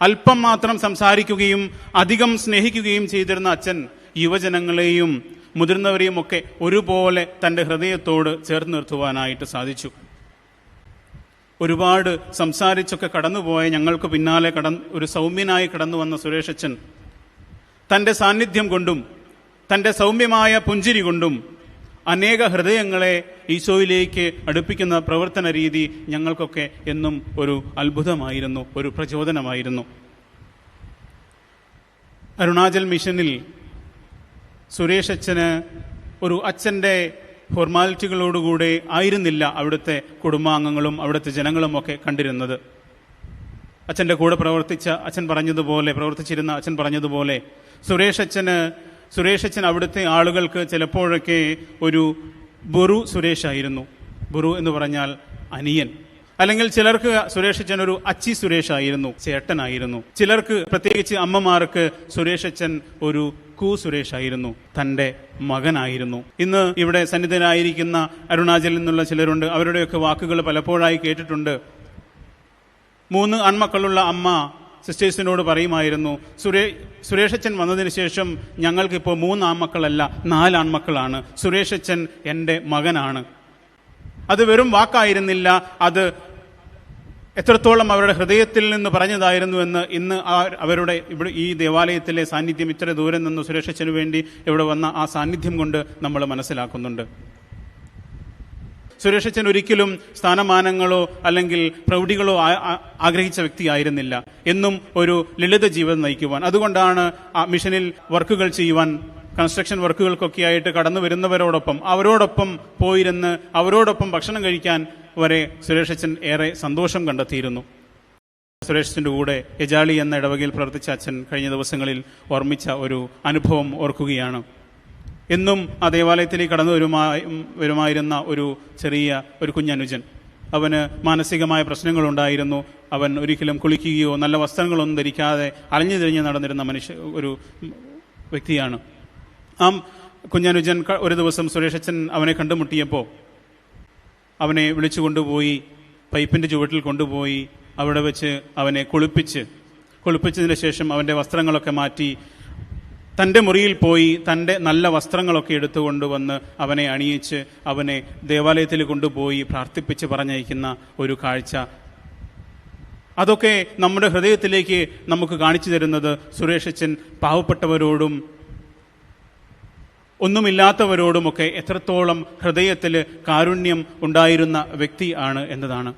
അല്പം മാത്രം സംസാരിക്കുകയും അധികം സ്നേഹിക്കുകയും ചെയ്തിരുന്ന അച്ഛൻ യുവജനങ്ങളെയും മുതിർന്നവരെയും ഒക്കെ ഒരുപോലെ തൻ്റെ ഹൃദയത്തോട് ചേർത്ത് നിർത്തുവാനായിട്ട് സാധിച്ചു. ഒരുപാട് സംസാരിച്ചൊക്കെ കടന്നുപോയ ഞങ്ങൾക്ക് പിന്നാലെ ഒരു സൗമ്യനായി കടന്നു വന്ന സുരേഷ് അച്ഛൻ തൻ്റെ സാന്നിധ്യം കൊണ്ടും തൻ്റെ സൗമ്യമായ പുഞ്ചിരി കൊണ്ടും അനേക ഹൃദയങ്ങളെ ഈശോയിലേക്ക് അടുപ്പിക്കുന്ന പ്രവർത്തന രീതി ഞങ്ങൾക്കൊക്കെ എന്നും ഒരു അത്ഭുതമായിരുന്നു, ഒരു പ്രചോദനമായിരുന്നു. അരുണാചൽ മിഷനിൽ സുരേഷ് അച്ഛന് ഒരു അച്ഛൻ്റെ ഫോർമാലിറ്റികളോടുകൂടെ ആയിരുന്നില്ല അവിടുത്തെ കുടുംബാംഗങ്ങളും അവിടുത്തെ ജനങ്ങളും ഒക്കെ കണ്ടിരുന്നത്. അച്ഛൻ്റെ കൂടെ പ്രവർത്തിച്ചിരുന്ന അച്ഛൻ പറഞ്ഞതുപോലെ സുരേഷ് അച്ഛൻ അവിടുത്തെ ആളുകൾക്ക് ചിലപ്പോഴൊക്കെ ഒരു ബുറു സുരേഷായിരുന്നു. ബുറു എന്ന് പറഞ്ഞാൽ അനിയൻ. അല്ലെങ്കിൽ ചിലർക്ക് സുരേഷ് അച്ഛൻ ഒരു അച്ചി സുരേഷ് ആയിരുന്നു, ചേട്ടനായിരുന്നു. ചിലർക്ക്, പ്രത്യേകിച്ച് അമ്മമാർക്ക്, സുരേഷ് അച്ഛൻ ഒരു സുരേഷ് ആയിരുന്നു, തൻ്റെ മകനായിരുന്നു. ഇന്ന് ഇവിടെ സന്നിധനായിരിക്കുന്ന അരുണാചലിൽ നിന്നുള്ള ചിലരുണ്ട്. അവരുടെയൊക്കെ വാക്കുകൾ പലപ്പോഴായി കേട്ടിട്ടുണ്ട്. 3 ആൺമക്കളുള്ള അമ്മ സിസ്റ്റേഴ്സിനോട് പറയുമായിരുന്നു, സുരേഷ് അച്ഛൻ വന്നതിന് ശേഷം ഞങ്ങൾക്കിപ്പോൾ 3 ആൺമക്കളല്ല 4 ആൺമക്കളാണ്. സുരേഷ് അച്ഛൻ എൻ്റെ മകനാണ്. അത് വെറും വാക്കായിരുന്നില്ല, അത് എത്രത്തോളം അവരുടെ ഹൃദയത്തിൽ നിന്ന് പറഞ്ഞതായിരുന്നു എന്ന് ഇന്ന് അവരുടെ ഈ ദേവാലയത്തിലെ സാന്നിധ്യം, ഇത്ര ദൂരം നിന്ന് സുരേഷ് അച്ഛന് വേണ്ടി ഇവിടെ വന്ന ആ സാന്നിധ്യം കൊണ്ട് നമ്മൾ മനസ്സിലാക്കുന്നുണ്ട്. സുരേഷ് അച്ഛൻ ഒരിക്കലും സ്ഥാനമാനങ്ങളോ അല്ലെങ്കിൽ പ്രൗഢികളോ ആഗ്രഹിച്ച വ്യക്തിയായിരുന്നില്ല. എന്നും ഒരു ലളിത ജീവിതം നയിക്കുവാൻ. അതുകൊണ്ടാണ് ആ മിഷനിൽ വർക്കുകൾ ചെയ്യുവാൻ, കൺസ്ട്രക്ഷൻ വർക്കുകൾക്കൊക്കെ ആയിട്ട് കടന്നു വരുന്നവരോടൊപ്പം അവരോടൊപ്പം പോയിരുന്ന് അവരോടൊപ്പം ഭക്ഷണം കഴിക്കാൻ വരെ സുരേഷ് അച്ഛൻ ഏറെ സന്തോഷം കണ്ടെത്തിയിരുന്നു. സുരേഷ് അച്ഛൻ്റെ കൂടെ യജാളി എന്ന ഇടവകയിൽ പ്രവർത്തിച്ച അച്ഛൻ കഴിഞ്ഞ ദിവസങ്ങളിൽ ഓർമ്മിച്ച ഒരു അനുഭവം ഓർക്കുകയാണ്. എന്നും ആ ദേവാലയത്തിലേക്ക് കടന്നു വരുമായിരുന്ന ഒരു കുഞ്ഞനുജൻ. അവന് മാനസികമായ പ്രശ്നങ്ങളുണ്ടായിരുന്നു. അവൻ ഒരിക്കലും കുളിക്കുകയോ നല്ല വസ്ത്രങ്ങളൊന്നും ധരിക്കാതെ അലഞ്ഞു തിരിഞ്ഞ് നടന്നിരുന്ന ഒരു വ്യക്തിയാണ്. ആ കുഞ്ഞനുജൻ ഒരു ദിവസം സുരേഷ് അച്ഛൻ അവനെ കണ്ടുമുട്ടിയപ്പോൾ അവനെ വിളിച്ചു കൊണ്ടുപോയി പൈപ്പിൻ്റെ ചുവട്ടിൽ കൊണ്ടുപോയി അവിടെ വെച്ച് അവനെ കുളിപ്പിച്ചതിന് ശേഷം അവൻ്റെ വസ്ത്രങ്ങളൊക്കെ മാറ്റി തൻ്റെ മുറിയിൽ പോയി തൻ്റെ നല്ല വസ്ത്രങ്ങളൊക്കെ എടുത്തുകൊണ്ടുവന്ന് അവനെ അണിയിച്ച് അവനെ ദേവാലയത്തിൽ കൊണ്ടുപോയി പ്രാർത്ഥിപ്പിച്ച് പറഞ്ഞയക്കുന്ന ഒരു കാഴ്ച. അതൊക്കെ നമ്മുടെ ഹൃദയത്തിലേക്ക് നമുക്ക് കാണിച്ചു തരുന്നത് സുരേഷ് അച്ഛൻ പാവപ്പെട്ടവരോടും ഒന്നുമില്ലാത്തവരോടുമൊക്കെ എത്രത്തോളം ഹൃദയത്തിൽ കാരുണ്യം ഉണ്ടായിരുന്ന വ്യക്തി ആണ് എന്നതാണ്.